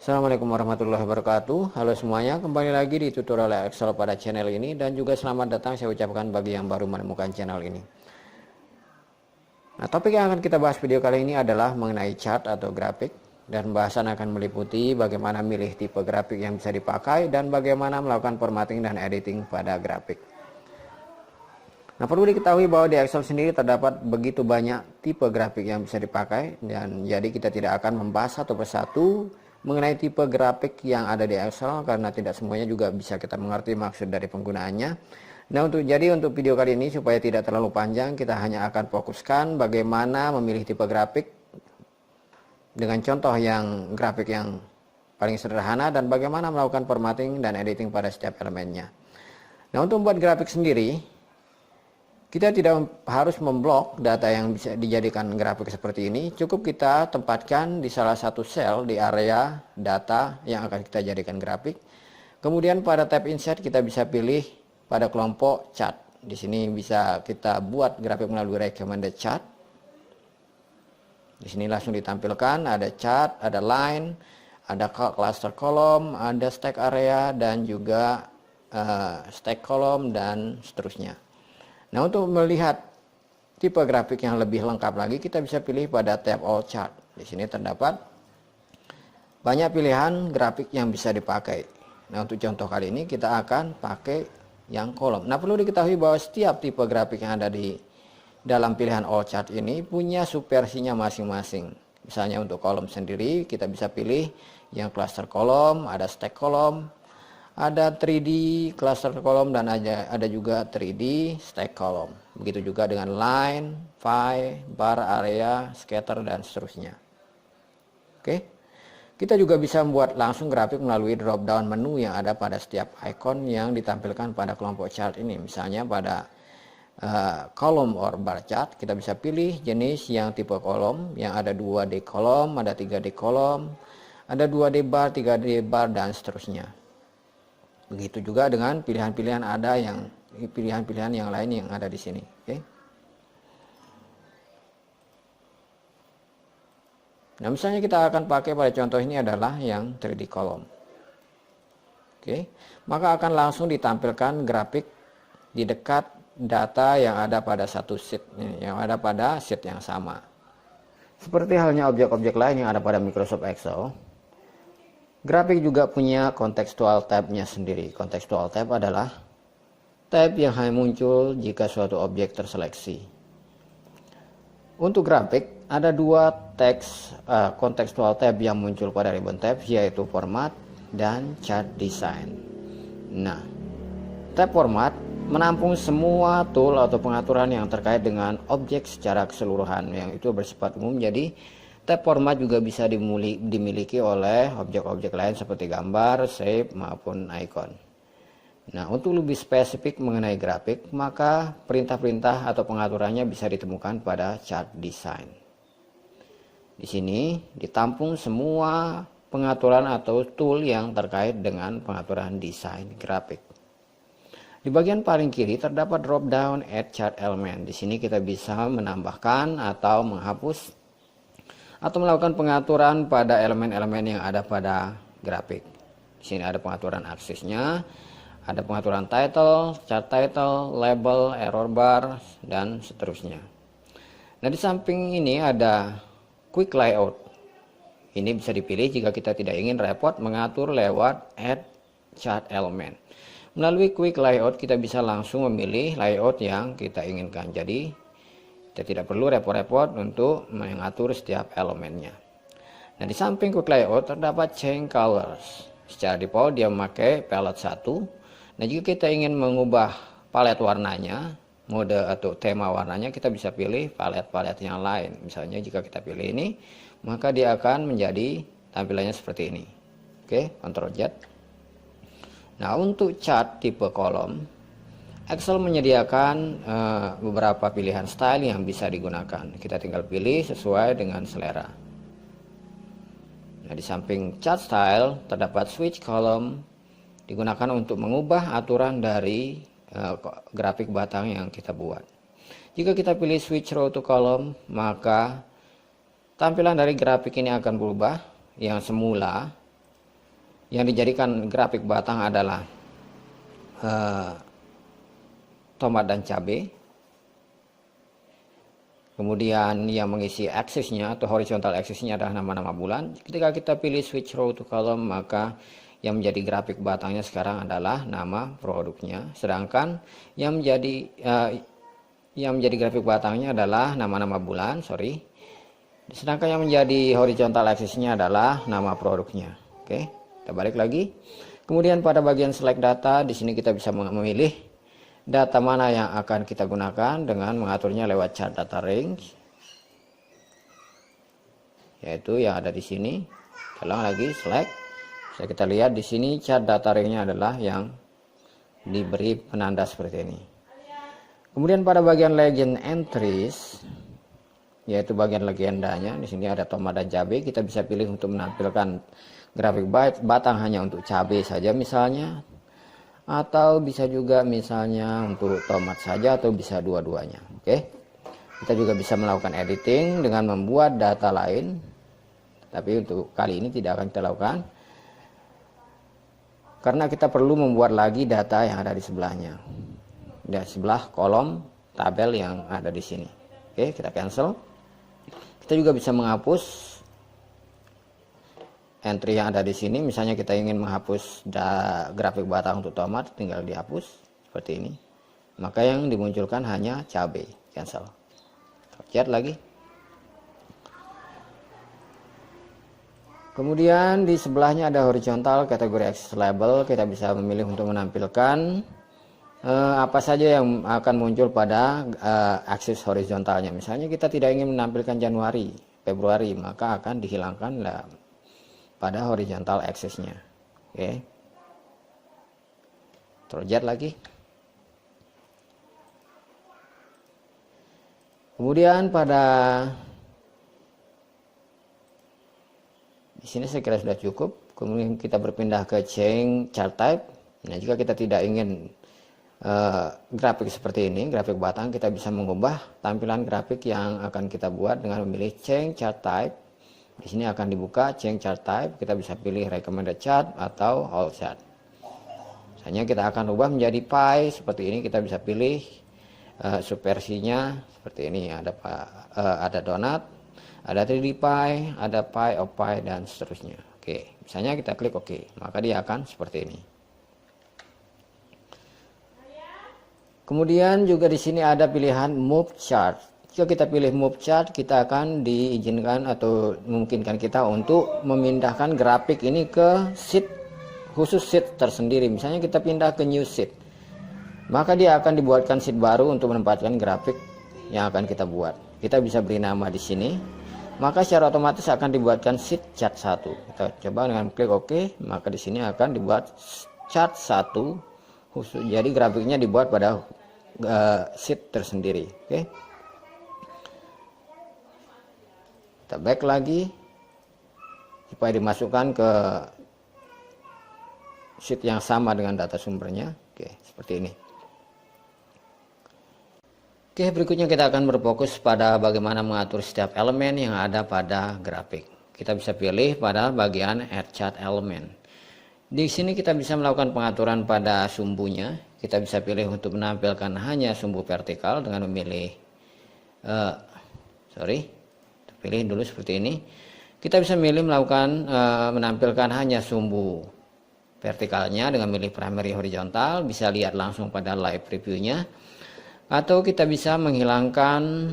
Assalamualaikum warahmatullahi wabarakatuh. Halo semuanya, kembali lagi di tutorial Excel pada channel ini, dan juga selamat datang saya ucapkan bagi yang baru menemukan channel ini. Nah, topik yang akan kita bahas video kali ini adalah mengenai chart atau grafik, dan pembahasan akan meliputi bagaimana milih tipe grafik yang bisa dipakai dan bagaimana melakukan formatting dan editing pada grafik. Nah, perlu diketahui bahwa di Excel sendiri terdapat begitu banyak tipe grafik yang bisa dipakai, dan jadi kita tidak akan membahas satu persatu mengenai tipe grafik yang ada di Excel karena tidak semuanya juga bisa kita mengerti maksud dari penggunaannya. Nah, untuk video kali ini supaya tidak terlalu panjang, kita hanya akan fokuskan bagaimana memilih tipe grafik dengan contoh yang grafik yang paling sederhana dan bagaimana melakukan formatting dan editing pada setiap elemennya. Nah, untuk membuat grafik sendiri, kita tidak harus memblok data yang bisa dijadikan grafik seperti ini. Cukup kita tempatkan di salah satu sel di area data yang akan kita jadikan grafik. Kemudian pada tab insert kita bisa pilih pada kelompok chart. Di sini bisa kita buat grafik melalui recommended chart. Di sini langsung ditampilkan ada chart, ada line, ada cluster column, ada stack area, dan juga stack column, dan seterusnya. Nah, untuk melihat tipe grafik yang lebih lengkap lagi, kita bisa pilih pada tab All Chart. Di sini terdapat banyak pilihan grafik yang bisa dipakai. Nah, untuk contoh kali ini kita akan pakai yang kolom. Nah, perlu diketahui bahwa setiap tipe grafik yang ada di dalam pilihan All Chart ini punya subversinya masing-masing. Misalnya untuk kolom sendiri kita bisa pilih yang cluster kolom, ada stack kolom, ada 3D cluster kolom, dan ada juga 3D stack kolom. Begitu juga dengan line, pie, bar, area, scatter, dan seterusnya. Oke. Kita juga bisa membuat langsung grafik melalui drop down menu yang ada pada setiap icon yang ditampilkan pada kelompok chart ini. Misalnya pada kolom or bar chart, kita bisa pilih jenis yang tipe kolom yang ada 2D kolom, ada 3D kolom, ada 2D bar, 3D bar, dan seterusnya. Begitu juga dengan pilihan-pilihan yang lain yang ada di sini. Oke. Nah, misalnya kita akan pakai pada contoh ini adalah yang 3D column. Oke. Maka akan langsung ditampilkan grafik di dekat data yang ada pada satu sheet, yang ada pada sheet yang sama. Seperti halnya objek-objek lain yang ada pada Microsoft Excel, grafik juga punya contextual tab-nya sendiri. Contextual tab adalah tab yang hanya muncul jika suatu objek terseleksi. Untuk grafik, ada dua contextual tab yang muncul pada ribbon tab, yaitu format dan chart design. Nah, tab format menampung semua tool atau pengaturan yang terkait dengan objek secara keseluruhan, yang itu bersifat umum. Jadi tab format juga bisa dimiliki oleh objek-objek lain seperti gambar, shape, maupun icon. Nah, untuk lebih spesifik mengenai grafik, maka perintah-perintah atau pengaturannya bisa ditemukan pada chart design. Di sini ditampung semua pengaturan atau tool yang terkait dengan pengaturan desain grafik. Di bagian paling kiri terdapat drop down add chart element. Di sini kita bisa menambahkan atau menghapus atau melakukan pengaturan pada elemen-elemen yang ada pada grafik. Di sini ada pengaturan aksesnya, ada pengaturan title, chart title, label, error bar, dan seterusnya. Nah, di samping ini ada quick layout. Ini bisa dipilih jika kita tidak ingin repot mengatur lewat add chart element. Melalui quick layout kita bisa langsung memilih layout yang kita inginkan. Jadi kita tidak perlu repot-repot untuk mengatur setiap elemennya. Nah, di samping quick layout terdapat change colors. Secara default dia memakai palette 1. Nah, jika kita ingin mengubah palet warnanya, mode atau tema warnanya, kita bisa pilih palet-palet yang lain. Misalnya jika kita pilih ini, maka dia akan menjadi tampilannya seperti ini. Oke, Ctrl Z. Nah, untuk chart tipe kolom, Excel menyediakan beberapa pilihan style yang bisa digunakan. Kita tinggal pilih sesuai dengan selera. Nah, di samping chart style terdapat switch column, digunakan untuk mengubah aturan dari grafik batang yang kita buat. Jika kita pilih switch row to column, maka tampilan dari grafik ini akan berubah. Yang semula yang dijadikan grafik batang adalah tomat dan cabai. Kemudian yang mengisi aksisnya atau horizontal aksisnya adalah nama-nama bulan. Ketika kita pilih switch row to column, maka yang menjadi grafik batangnya sekarang adalah nama produknya. Sedangkan yang menjadi grafik batangnya adalah nama-nama bulan, Sedangkan yang menjadi horizontal aksisnya adalah nama produknya. Oke, kita balik lagi. Kemudian pada bagian select data, di sini kita bisa memilih data mana yang akan kita gunakan dengan mengaturnya lewat chart data range, yaitu yang ada di sini. Ulang lagi select. Bisa kita lihat di sini chart data range-nya adalah yang diberi penanda seperti ini. Kemudian pada bagian legend entries, yaitu bagian legendanya, di sini ada tomat dan cabai. Kita bisa pilih untuk menampilkan grafik batang hanya untuk cabai saja misalnya, atau bisa juga misalnya untuk tomat saja, atau bisa dua-duanya. Oke, kita juga bisa melakukan editing dengan membuat data lain, tapi untuk kali ini tidak akan kita lakukan karena kita perlu membuat lagi data yang ada di sebelahnya, di sebelah kolom tabel yang ada di sini. Oke, kita cancel. Kita juga bisa menghapus entry yang ada di sini. Misalnya kita ingin menghapus grafik batang untuk tomat, tinggal dihapus seperti ini. Maka yang dimunculkan hanya cabai. Cancel. Lihat lagi. Kemudian di sebelahnya ada horizontal kategori axis label. Kita bisa memilih untuk menampilkan apa saja yang akan muncul pada aksis horizontalnya. Misalnya kita tidak ingin menampilkan Januari, Februari, maka akan dihilangkan pada horizontal axisnya. Oke, terlihat lagi. Kemudian pada di sini saya kira sudah cukup. Kemudian kita berpindah ke change chart type. Nah, jika kita tidak ingin grafik seperti ini, grafik batang, kita bisa mengubah tampilan grafik yang akan kita buat dengan memilih change chart type. Di sini akan dibuka change chart type. Kita bisa pilih recommended chart atau all chart. Misalnya kita akan ubah menjadi pie seperti ini. Kita bisa pilih subversinya seperti ini. Ada donut, ada 3D pie, ada pie of pie, dan seterusnya. Oke, misalnya kita klik OK, maka dia akan seperti ini. Kemudian juga di sini ada pilihan move chart. Jika kita pilih move chart, kita akan diizinkan atau memungkinkan kita untuk memindahkan grafik ini ke sheet, khusus sheet tersendiri. Misalnya kita pindah ke new sheet, maka dia akan dibuatkan sheet baru untuk menempatkan grafik yang akan kita buat. Kita bisa beri nama di sini, maka secara otomatis akan dibuatkan sheet chart 1. Kita coba dengan klik OK, maka di sini akan dibuat chart 1 khusus. Jadi grafiknya dibuat pada sheet tersendiri. Oke. Kita back lagi supaya dimasukkan ke sheet yang sama dengan data sumbernya. Oke, seperti ini. Oke, berikutnya kita akan berfokus pada bagaimana mengatur setiap elemen yang ada pada grafik. Kita bisa pilih pada bagian add chart element. Di sini kita bisa melakukan pengaturan pada sumbunya. Kita bisa pilih untuk menampilkan hanya sumbu vertikal dengan memilih pilih dulu seperti ini. Kita bisa memilih menampilkan hanya sumbu vertikalnya dengan memilih primary horizontal. Bisa lihat langsung pada live previewnya. Atau kita bisa menghilangkan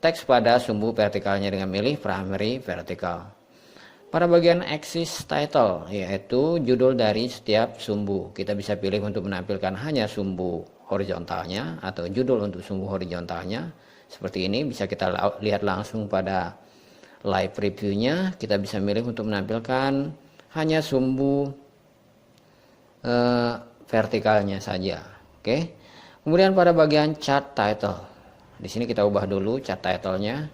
teks pada sumbu vertikalnya dengan memilih primary vertical. Pada bagian axis title, yaitu judul dari setiap sumbu, kita bisa pilih untuk menampilkan hanya sumbu horizontalnya atau judul untuk sumbu horizontalnya. Seperti ini bisa kita lihat langsung pada live previewnya. Kita bisa milih untuk menampilkan hanya sumbu vertikalnya saja. Oke. Kemudian pada bagian chart title, di sini kita ubah dulu chart title-nya.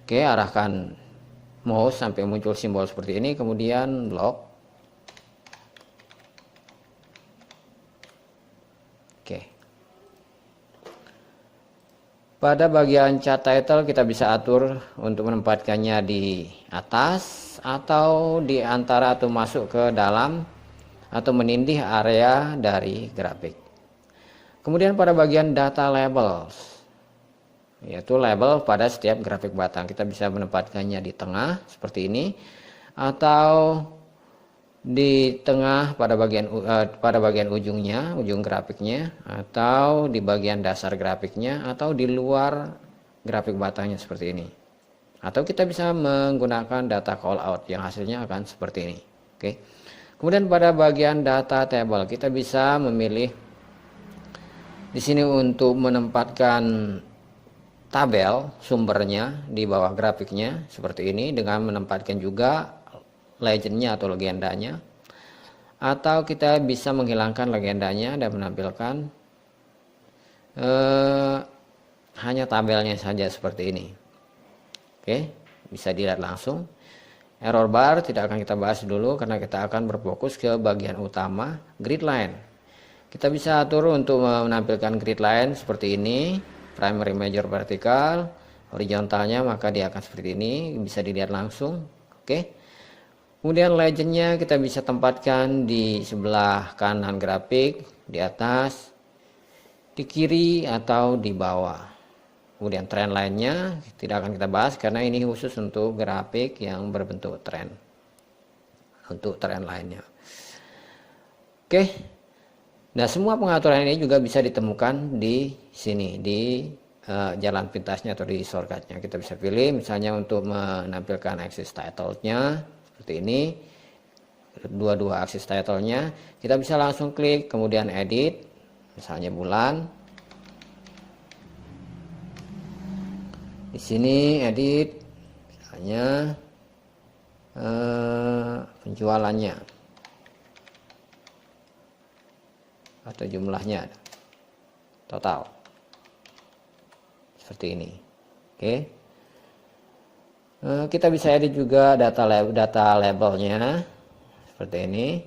Oke, arahkan mouse sampai muncul simbol seperti ini, kemudian lock. Oke. Pada bagian chart title kita bisa atur untuk menempatkannya di atas atau di antara atau masuk ke dalam atau menindih area dari grafik. Kemudian pada bagian data labels, yaitu label pada setiap grafik batang, kita bisa menempatkannya di tengah seperti ini, atau di tengah pada bagian ujungnya, ujung grafiknya, atau di bagian dasar grafiknya, atau di luar grafik batangnya seperti ini. Atau kita bisa menggunakan data callout yang hasilnya akan seperti ini. Oke. Kemudian pada bagian data table kita bisa memilih di sini untuk menempatkan tabel sumbernya di bawah grafiknya seperti ini, dengan menempatkan juga legendnya atau legendanya, atau kita bisa menghilangkan legendanya dan menampilkan hanya tabelnya saja seperti ini. Oke, bisa dilihat langsung. Error bar tidak akan kita bahas dulu karena kita akan berfokus ke bagian utama, grid line. Kita bisa atur untuk menampilkan grid line seperti ini, primary, major, vertikal, horizontalnya maka dia akan seperti ini, bisa dilihat langsung. Oke. Kemudian legendnya kita bisa tempatkan di sebelah kanan grafik, di atas, di kiri, atau di bawah. Kemudian trend lainnya tidak akan kita bahas karena ini khusus untuk grafik yang berbentuk trend. Untuk trend lainnya. Oke. Nah, semua pengaturan ini juga bisa ditemukan di sini, di jalan pintasnya atau di shortcutnya. Kita bisa pilih misalnya untuk menampilkan axis title-nya seperti ini, dua aksis title-nya, kita bisa langsung klik kemudian edit, misalnya bulan. Di sini edit misalnya penjualannya atau jumlahnya total seperti ini. Oke. Kita bisa edit juga data labelnya seperti ini.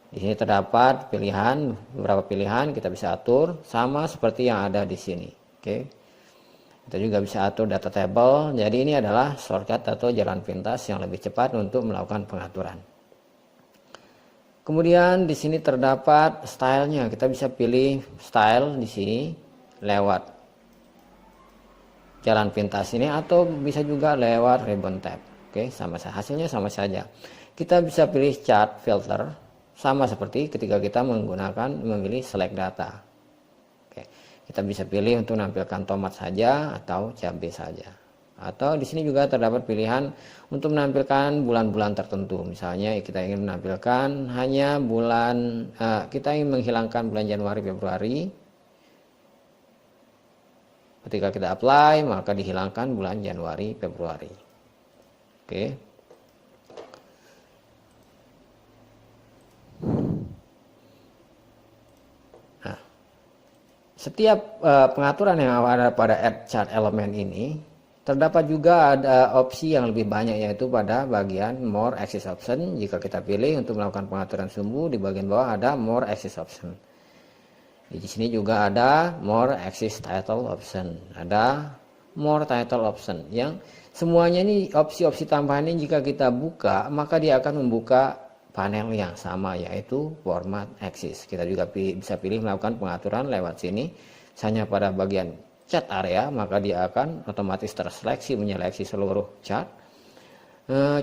Di sini terdapat pilihan, beberapa pilihan kita bisa atur sama seperti yang ada di sini. Oke. Kita juga bisa atur data table. Jadi ini adalah shortcut atau jalan pintas yang lebih cepat untuk melakukan pengaturan. Kemudian di sini terdapat stylenya. Kita bisa pilih style di sini lewat jalan pintas ini atau bisa juga lewat ribbon tab. Oke, sama saja, hasilnya sama saja. Kita bisa pilih chart filter sama seperti ketika kita memilih select data. Oke, kita bisa pilih untuk menampilkan tomat saja atau cabai saja. Atau di sini juga terdapat pilihan untuk menampilkan bulan-bulan tertentu. Misalnya kita ingin menampilkan hanya bulan, kita ingin menghilangkan bulan Januari, Februari. Ketika kita apply, maka dihilangkan bulan Januari, Februari. Oke. Nah, setiap pengaturan yang ada pada add chart element ini, terdapat juga ada opsi yang lebih banyak, yaitu pada bagian more axis option. Jika kita pilih untuk melakukan pengaturan sumbu, di bagian bawah ada more axis option. Di sini juga ada more axis title option, ada more title option, yang semuanya ini opsi-opsi tambahan ini jika kita buka maka dia akan membuka panel yang sama, yaitu format axis. Kita juga bisa pilih melakukan pengaturan lewat sini. Misalnya pada bagian chart area maka dia akan otomatis terseleksi, menyeleksi seluruh chart.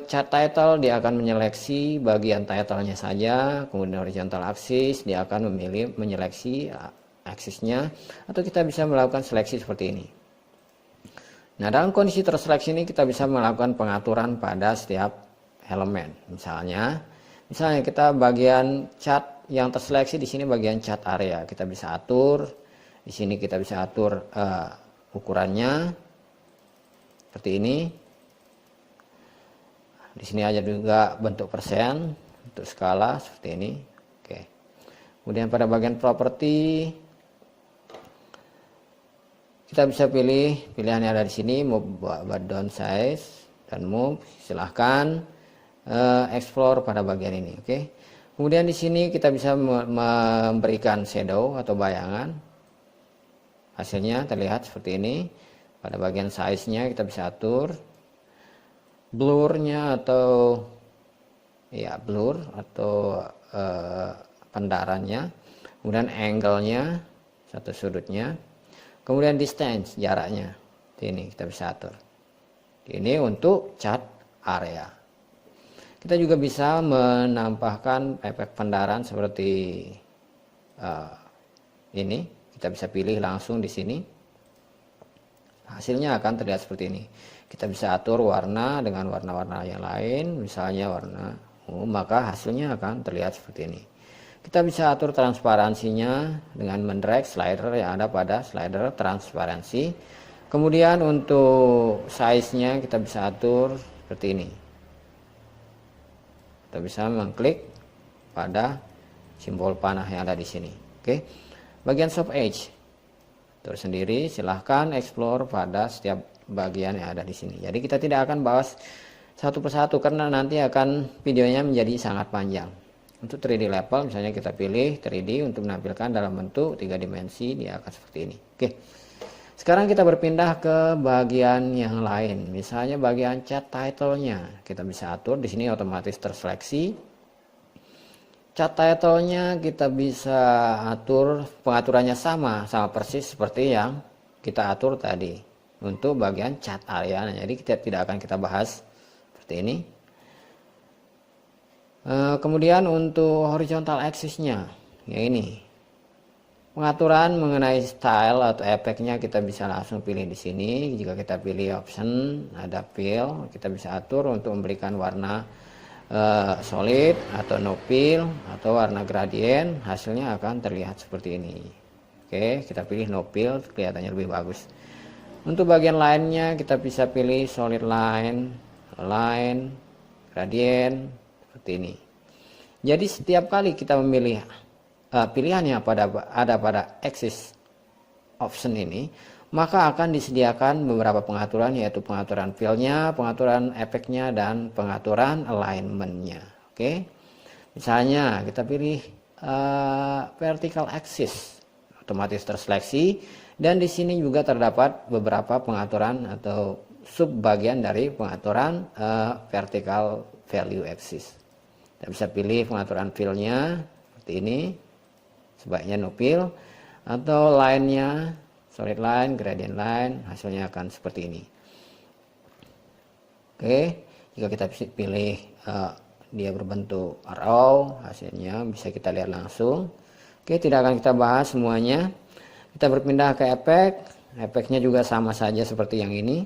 Chart title dia akan menyeleksi bagian titlenya saja, kemudian horizontal axis dia akan menyeleksi aksisnya, atau kita bisa melakukan seleksi seperti ini. Nah, dalam kondisi terseleksi ini kita bisa melakukan pengaturan pada setiap elemen. Misalnya kita bagian chart yang terseleksi di sini bagian chart area, kita bisa atur. Di sini kita bisa atur ukurannya seperti ini. Di sini aja juga bentuk persen, untuk skala seperti ini. Oke. Kemudian pada bagian properti kita bisa pilih pilihannya ada di sini, move down size dan move. Silahkan explore pada bagian ini. Oke. Kemudian di sini kita bisa memberikan shadow atau bayangan. hasilnya terlihat seperti ini. Pada bagian size-nya kita bisa atur blur-nya atau ya blur atau pendarannya, kemudian angle-nya, satu sudutnya, kemudian distance, jaraknya. Ini kita bisa atur. Ini untuk cat area. Kita juga bisa menambahkan efek pendaran seperti ini. Kita bisa pilih langsung di sini. Hasilnya akan terlihat seperti ini. Kita bisa atur warna dengan warna-warna yang lain, misalnya warna ungu, maka hasilnya akan terlihat seperti ini. Kita bisa atur transparansinya dengan mendrag slider yang ada pada slider transparansi. Kemudian untuk size-nya kita bisa atur seperti ini. Kita bisa mengklik pada simbol panah yang ada di sini. Oke. Bagian soft edge tersendiri, silahkan explore pada setiap bagian yang ada di sini. Jadi kita tidak akan bahas satu persatu karena nanti akan videonya menjadi sangat panjang. Untuk 3D level misalnya kita pilih 3D untuk menampilkan dalam bentuk 3 dimensi, dia akan seperti ini. Oke. Sekarang kita berpindah ke bagian yang lain. Misalnya bagian cat title-nya. Kita bisa atur di sini otomatis terseleksi. Cat title-nya kita bisa atur, pengaturannya sama persis seperti yang kita atur tadi untuk bagian cat area. Jadi kita tidak akan kita bahas seperti ini. Kemudian untuk horizontal axis-nya, ya ini. Pengaturan mengenai style atau efeknya kita bisa langsung pilih di sini. Jika kita pilih option, ada fill, kita bisa atur untuk memberikan warna solid atau no fill atau warna gradient, hasilnya akan terlihat seperti ini. Oke, kita pilih no fill, kelihatannya lebih bagus. Untuk bagian lainnya kita bisa pilih solid line, line, gradient, seperti ini. Jadi setiap kali kita memilih pilihannya ada pada axis option ini, maka akan disediakan beberapa pengaturan, yaitu pengaturan fill-nya, pengaturan efeknya, dan pengaturan alignment-nya. Oke, misalnya kita pilih vertical axis, otomatis terseleksi, dan di sini juga terdapat beberapa pengaturan atau sub bagian dari pengaturan vertical value axis. Kita bisa pilih pengaturan fill-nya seperti ini, sebaiknya no fill, atau line-nya solid line, gradient line, hasilnya akan seperti ini. Oke, jika kita pilih dia berbentuk arrow, hasilnya bisa kita lihat langsung. Oke, tidak akan kita bahas semuanya. Kita berpindah ke efek. Efeknya juga sama saja seperti yang ini.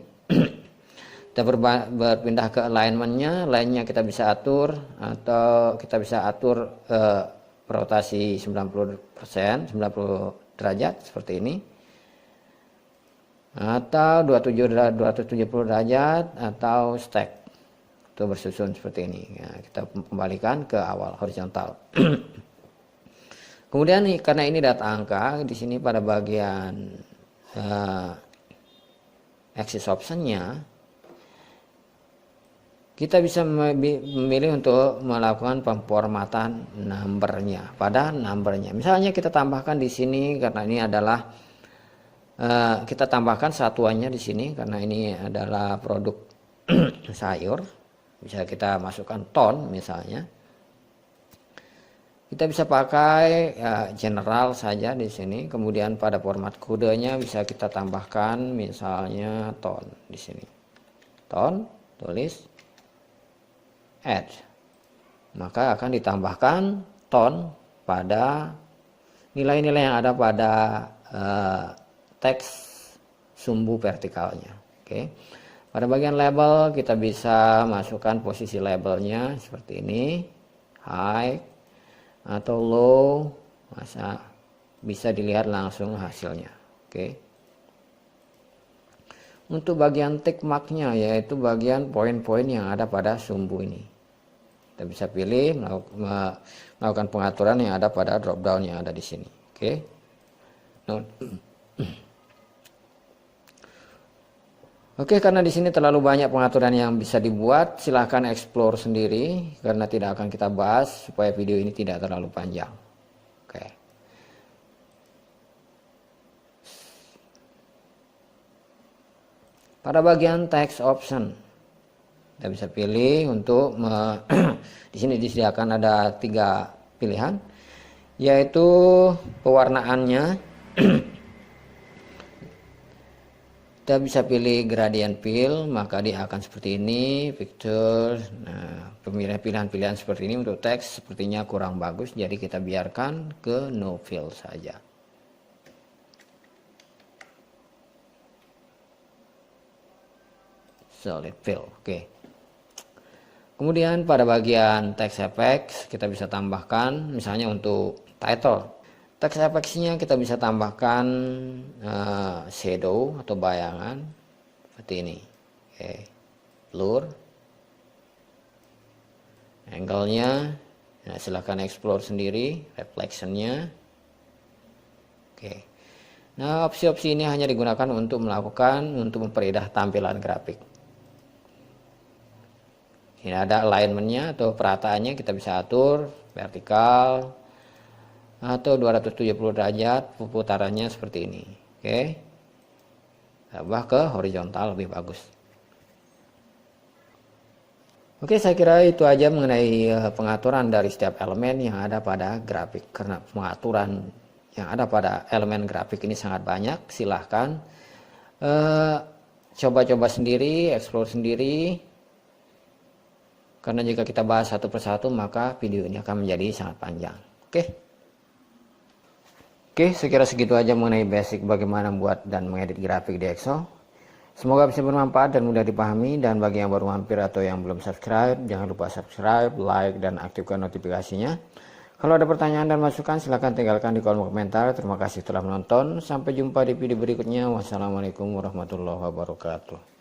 Kita berpindah ke alignment-nya. Line-nya kita bisa atur, atau kita bisa atur rotasi 90%, 90 derajat seperti ini, atau 270 derajat, atau stack itu bersusun seperti ini. Ya, kita kembalikan ke awal horizontal. Kemudian karena ini data angka, di sini pada bagian axis option-nya kita bisa memilih untuk melakukan pemformatan number-nya pada number-nya. Misalnya kita tambahkan di sini karena ini adalah kita tambahkan satuannya di sini karena ini adalah produk sayur. Bisa kita masukkan ton misalnya. Kita bisa pakai general saja di sini. Kemudian pada format kodenya bisa kita tambahkan misalnya ton di sini. Ton, tulis add. Maka akan ditambahkan ton pada nilai-nilai yang ada pada teks sumbu vertikalnya. Oke. Pada bagian label kita bisa masukkan posisi labelnya seperti ini, high atau low, bisa dilihat langsung hasilnya. Oke. Untuk bagian tick mark-nya, yaitu bagian poin-poin yang ada pada sumbu ini, kita bisa pilih melakukan pengaturan yang ada pada drop down yang ada di sini. Oke. Oke, karena di sini terlalu banyak pengaturan yang bisa dibuat, silahkan explore sendiri karena tidak akan kita bahas supaya video ini tidak terlalu panjang. Oke. Pada bagian text option, kita bisa pilih untuk di sini disediakan ada 3 pilihan, yaitu pewarnaannya. Kita bisa pilih gradient fill, maka dia akan seperti ini, picture. Nah, pilihan-pilihan seperti ini untuk teks sepertinya kurang bagus, jadi kita biarkan ke no fill saja. Solid fill, oke. Kemudian pada bagian text effects kita bisa tambahkan, misalnya untuk title. Text effects-nya kita bisa tambahkan shadow atau bayangan seperti ini. Oke. Blur. Angle-nya silahkan explore sendiri, reflection-nya. Oke. Nah, opsi-opsi ini hanya digunakan untuk memperindah tampilan grafik. Ini ada alignment-nya atau perataannya, kita bisa atur vertikal atau 270 derajat, putarannya seperti ini. Oke. Tambah ke horizontal lebih bagus. Oke, saya kira itu aja mengenai pengaturan dari setiap elemen yang ada pada grafik. Karena pengaturan yang ada pada elemen grafik ini sangat banyak, silahkan coba-coba sendiri, explore sendiri. Karena jika kita bahas satu persatu maka video ini akan menjadi sangat panjang. Oke, sekira segitu aja mengenai basic bagaimana membuat dan mengedit grafik di Excel. Semoga bisa bermanfaat dan mudah dipahami. Dan bagi yang baru mampir atau yang belum subscribe, jangan lupa subscribe, like, dan aktifkan notifikasinya. Kalau ada pertanyaan dan masukan silahkan tinggalkan di kolom komentar. Terima kasih telah menonton. Sampai jumpa di video berikutnya. Wassalamualaikum warahmatullahi wabarakatuh.